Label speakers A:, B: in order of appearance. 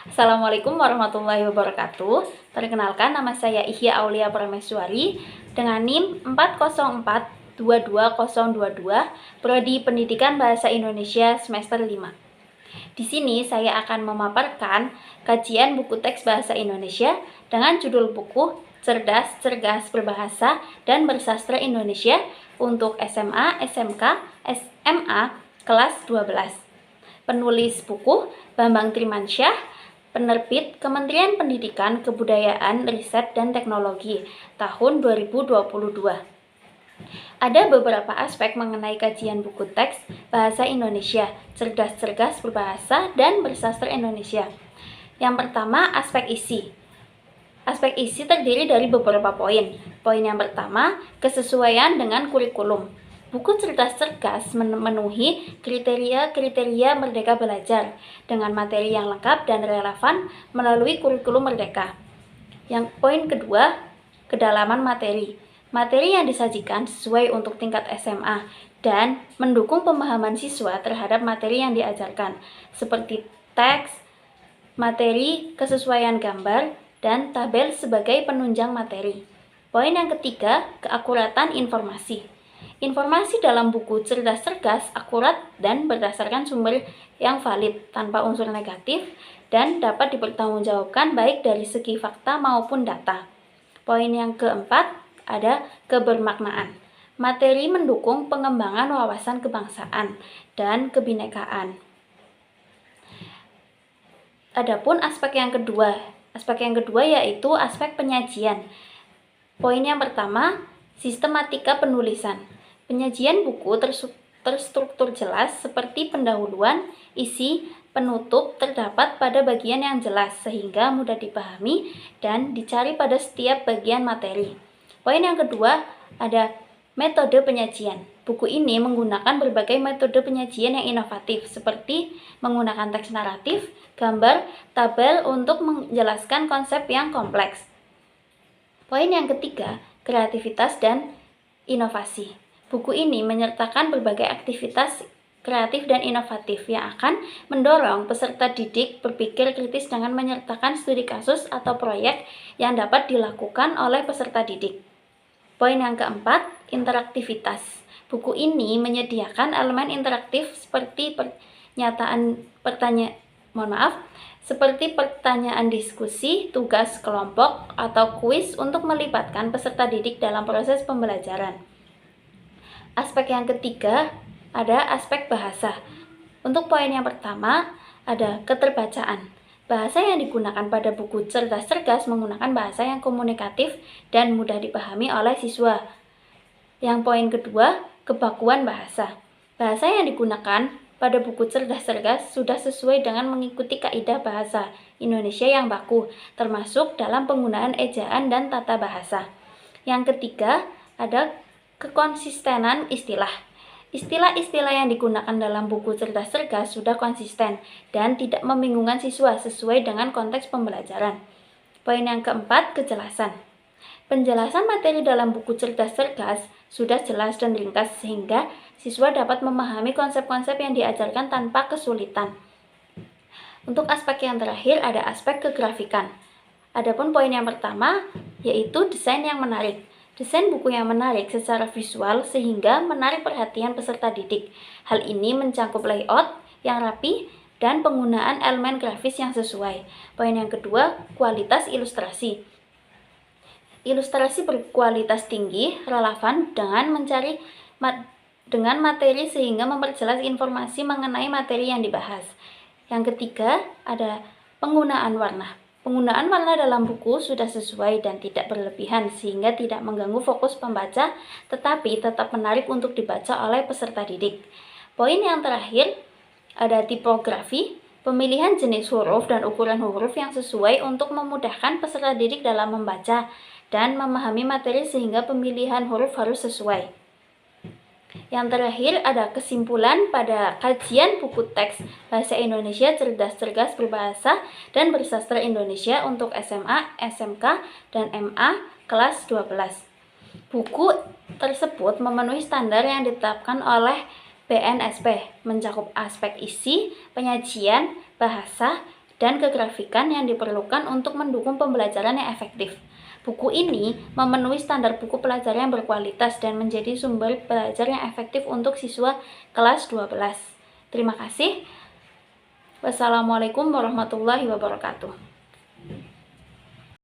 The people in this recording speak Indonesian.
A: Assalamualaikum warahmatullahi wabarakatuh. Perkenalkan, nama saya Ihya Aulia Prameswari dengan NIM 404-22022, Prodi Pendidikan Bahasa Indonesia semester 5. Di sini saya akan memaparkan kajian buku teks bahasa Indonesia dengan judul buku Cerdas, Cergas Berbahasa dan Bersastra Indonesia untuk SMA, SMK, SMA kelas 12. Penulis buku Bambang Trimansyah, penerbit Kementerian Pendidikan, Kebudayaan, Riset, dan Teknologi tahun 2022. Ada beberapa aspek mengenai kajian buku teks bahasa Indonesia, cerdas-cergas berbahasa, dan bersastra Indonesia. Yang pertama, aspek isi. Aspek isi terdiri dari beberapa poin. Poin yang pertama, kesesuaian dengan kurikulum. Buku Cerdas-Cergas memenuhi kriteria-kriteria Merdeka Belajar dengan materi yang lengkap dan relevan melalui kurikulum Merdeka. Yang poin kedua, kedalaman materi. Materi yang disajikan sesuai untuk tingkat SMA dan mendukung pemahaman siswa terhadap materi yang diajarkan, seperti teks, materi, kesesuaian gambar, dan tabel sebagai penunjang materi. Poin yang ketiga, keakuratan informasi. Informasi dalam buku Cerdas-Cergas akurat dan berdasarkan sumber yang valid tanpa unsur negatif dan dapat dipertanggungjawabkan baik dari segi fakta maupun data. Poin yang keempat, ada kebermaknaan. Materi mendukung pengembangan wawasan kebangsaan dan kebinekaan. Adapun aspek yang kedua yaitu aspek penyajian. Poin yang pertama, sistematika penulisan. Penyajian buku terstruktur jelas seperti pendahuluan, isi, penutup terdapat pada bagian yang jelas sehingga mudah dipahami dan dicari pada setiap bagian materi. Poin yang kedua, ada metode penyajian. Buku ini menggunakan berbagai metode penyajian yang inovatif seperti menggunakan teks naratif, gambar, tabel untuk menjelaskan konsep yang kompleks. Poin yang ketiga, kreativitas dan inovasi. Buku ini menyertakan berbagai aktivitas kreatif dan inovatif yang akan mendorong peserta didik berpikir kritis dengan menyertakan studi kasus atau proyek yang dapat dilakukan oleh peserta didik. Poin yang keempat, interaktivitas. Buku ini menyediakan elemen interaktif seperti pertanyaan diskusi, tugas kelompok, atau kuis untuk melibatkan peserta didik dalam proses pembelajaran. Aspek yang ketiga, ada aspek bahasa. Untuk poin yang pertama, ada keterbacaan. Bahasa yang digunakan pada buku Cerdas-Cergas menggunakan bahasa yang komunikatif dan mudah dipahami oleh siswa. Yang poin kedua, kebakuan bahasa. Bahasa yang digunakan pada buku Cerdas-Cergas sudah sesuai dengan mengikuti kaidah bahasa Indonesia yang baku, termasuk dalam penggunaan ejaan dan tata bahasa. Yang ketiga, ada kekonsistenan istilah. Istilah-istilah yang digunakan dalam buku Cerdas-Cergas sudah konsisten dan tidak membingungkan siswa sesuai dengan konteks pembelajaran. Poin yang keempat, kejelasan. Penjelasan materi dalam buku Cerdas-Cergas sudah jelas dan ringkas sehingga siswa dapat memahami konsep-konsep yang diajarkan tanpa kesulitan. Untuk aspek yang terakhir ada aspek kegrafikan. Adapun poin yang pertama yaitu desain yang menarik. Desain buku yang menarik secara visual sehingga menarik perhatian peserta didik. Hal ini mencakup layout yang rapi dan penggunaan elemen grafis yang sesuai. Poin yang kedua, kualitas ilustrasi. Ilustrasi berkualitas tinggi, relevan dengan materi sehingga memperjelas informasi mengenai materi yang dibahas. Yang ketiga, ada penggunaan warna. Penggunaan warna dalam buku sudah sesuai dan tidak berlebihan sehingga tidak mengganggu fokus pembaca tetapi tetap menarik untuk dibaca oleh peserta didik. Poin yang terakhir ada tipografi, pemilihan jenis huruf dan ukuran huruf yang sesuai untuk memudahkan peserta didik dalam membaca dan memahami materi sehingga pemilihan huruf harus sesuai. Yang terakhir ada kesimpulan pada kajian buku teks bahasa Indonesia Cerdas-Cergas Berbahasa dan Bersastra Indonesia untuk SMA, SMK, dan MA kelas 12. Buku tersebut memenuhi standar yang ditetapkan oleh BNSP, mencakup aspek isi, penyajian, bahasa, dan kegrafikan yang diperlukan untuk mendukung pembelajaran yang efektif. Buku ini memenuhi standar buku pelajaran yang berkualitas dan menjadi sumber belajar yang efektif untuk siswa kelas 12. Terima kasih. Wassalamualaikum warahmatullahi wabarakatuh.